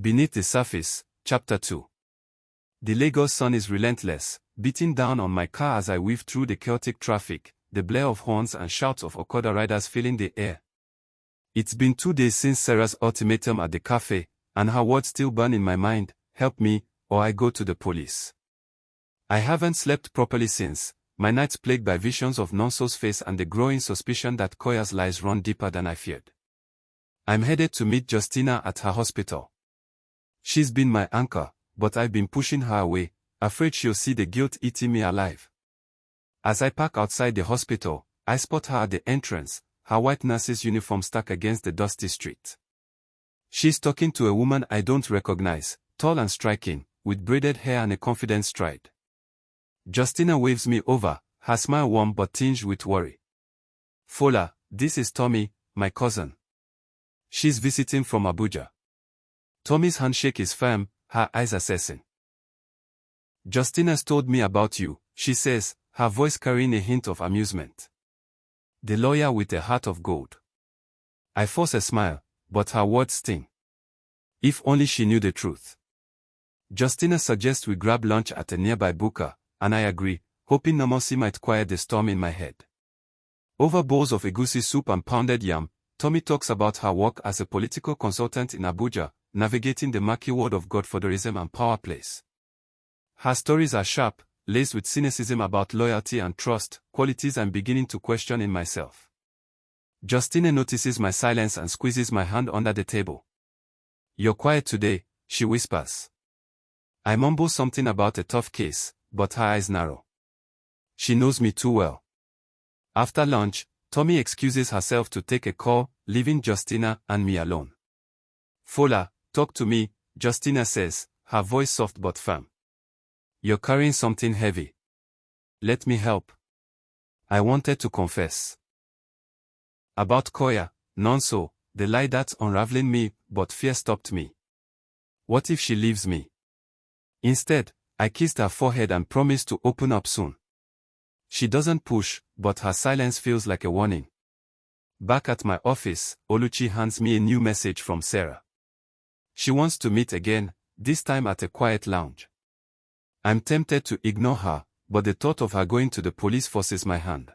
Beneath the Surface, Chapter 2. The Lagos sun is relentless, beating down on my car as I weave through the chaotic traffic, the blare of horns and shouts of Okada riders filling the air. It's been 2 days since Sarah's ultimatum at the cafe, and her words still burn in my mind: help me, or I go to the police. I haven't slept properly since, my nights plagued by visions of Nonso's face and the growing suspicion that Koya's lies run deeper than I feared. I'm headed to meet Justina at her hospital. She's been my anchor, but I've been pushing her away, afraid she'll see the guilt eating me alive. As I park outside the hospital, I spot her at the entrance, her white nurse's uniform stuck against the dusty street. She's talking to a woman I don't recognize, tall and striking, with braided hair and a confident stride. Justina waves me over, her smile warm but tinged with worry. "Fola, this is Tommy, my cousin. She's visiting from Abuja." Tommy's handshake is firm, her eyes assessing. "Justina's told me about you," she says, her voice carrying a hint of amusement. The lawyer with a heart of gold. I force a smile, but her words sting. If only she knew the truth. Justina suggests we grab lunch at a nearby booker, and I agree, hoping normalcy might quiet the storm in my head. Over bowls of egusi soup and pounded yam, Tommy talks about her work as a political consultant in Abuja, navigating the murky world of godfatherism and power plays. Her stories are sharp, laced with cynicism about loyalty and trust, qualities I'm beginning to question in myself. Justina notices my silence and squeezes my hand under the table. "You're quiet today," she whispers. I mumble something about a tough case, but her eyes narrow. She knows me too well. After lunch, Tommy excuses herself to take a call, leaving Justina and me alone. "Fola, talk to me," Justina says, her voice soft but firm. "You're carrying something heavy. Let me help." I wanted to confess. About Koya, Nonso, the lie that's unraveling me, but fear stopped me. What if she leaves me? Instead, I kissed her forehead and promised to open up soon. She doesn't push, but her silence feels like a warning. Back at my office, Oluchi hands me a new message from Sarah. She wants to meet again, this time at a quiet lounge. I'm tempted to ignore her, but the thought of her going to the police forces my hand.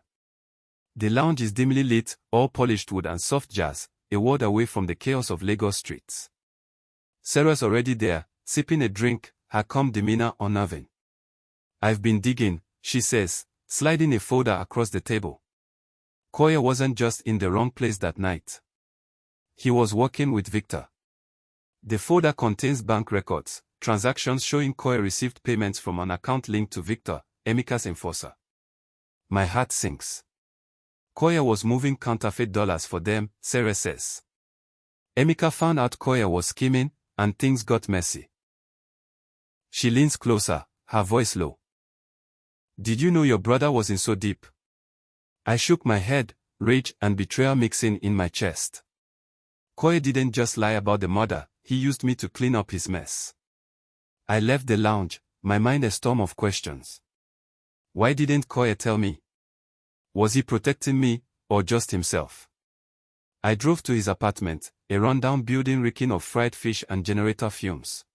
The lounge is dimly lit, all polished wood and soft jazz, a world away from the chaos of Lagos streets. Sarah's already there, sipping a drink, her calm demeanor unnerving. "I've been digging," she says, sliding a folder across the table. Koya wasn't just in the wrong place that night. He was working with Victor. The folder contains bank records, transactions showing Koya received payments from an account linked to Victor, Emeka's enforcer. My heart sinks. Koya was moving counterfeit dollars for them, Sarah says. Emeka found out Koya was scheming, and things got messy. She leans closer, her voice low. "Did you know your brother was in so deep?" I shook my head, rage and betrayal mixing in my chest. Koya didn't just lie about the murder, he used me to clean up his mess. I left the lounge, my mind a storm of questions. Why didn't Koya tell me? Was he protecting me, or just himself? I drove to his apartment, a rundown building reeking of fried fish and generator fumes.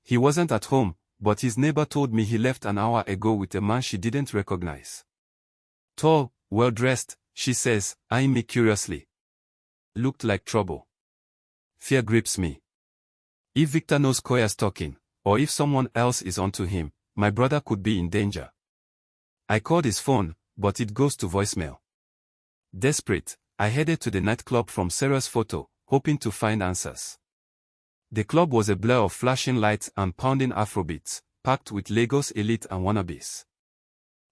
He wasn't at home, but his neighbor told me he left an hour ago with a man she didn't recognize. Tall, well-dressed, she says, eyeing me curiously. Looked like trouble. Fear grips me. If Victor knows Koya's talking, or if someone else is onto him, my brother could be in danger. I called his phone, but it goes to voicemail. Desperate, I headed to the nightclub from Sarah's photo, hoping to find answers. The club was a blur of flashing lights and pounding Afrobeats, packed with Lagos elite and wannabes.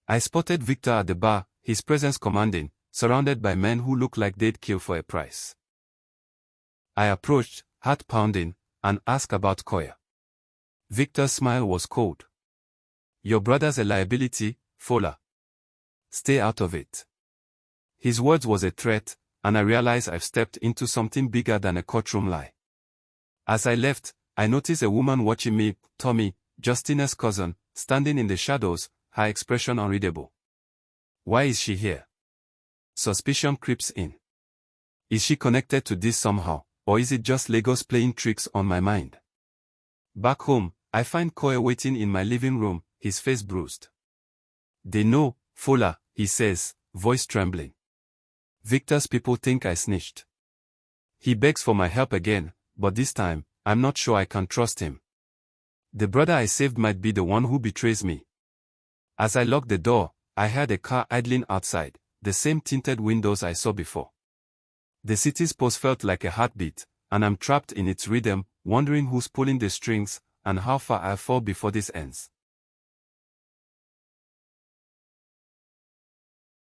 I spotted Victor at the bar, his presence commanding, surrounded by men who looked like they'd kill for a price. I approached, heart pounding, and asked about Koya. Victor's smile was cold. "Your brother's a liability, Fola. Stay out of it." His words was a threat, and I realized I've stepped into something bigger than a courtroom lie. As I left, I noticed a woman watching me, Tommy, Justina's cousin, standing in the shadows, her expression unreadable. Why is she here? Suspicion creeps in. Is she connected to this somehow, or is it just Lagos playing tricks on my mind? Back home, I find Koya waiting in my living room, his face bruised. They know, Fola, he says, voice trembling. Victor's people think I snitched. He begs for my help again, but this time, I'm not sure I can trust him. The brother I saved might be the one who betrays me. As I locked the door, I heard a car idling outside, the same tinted windows I saw before. The city's pulse felt like a heartbeat, and I'm trapped in its rhythm, wondering who's pulling the strings, and how far I'll fall before this ends.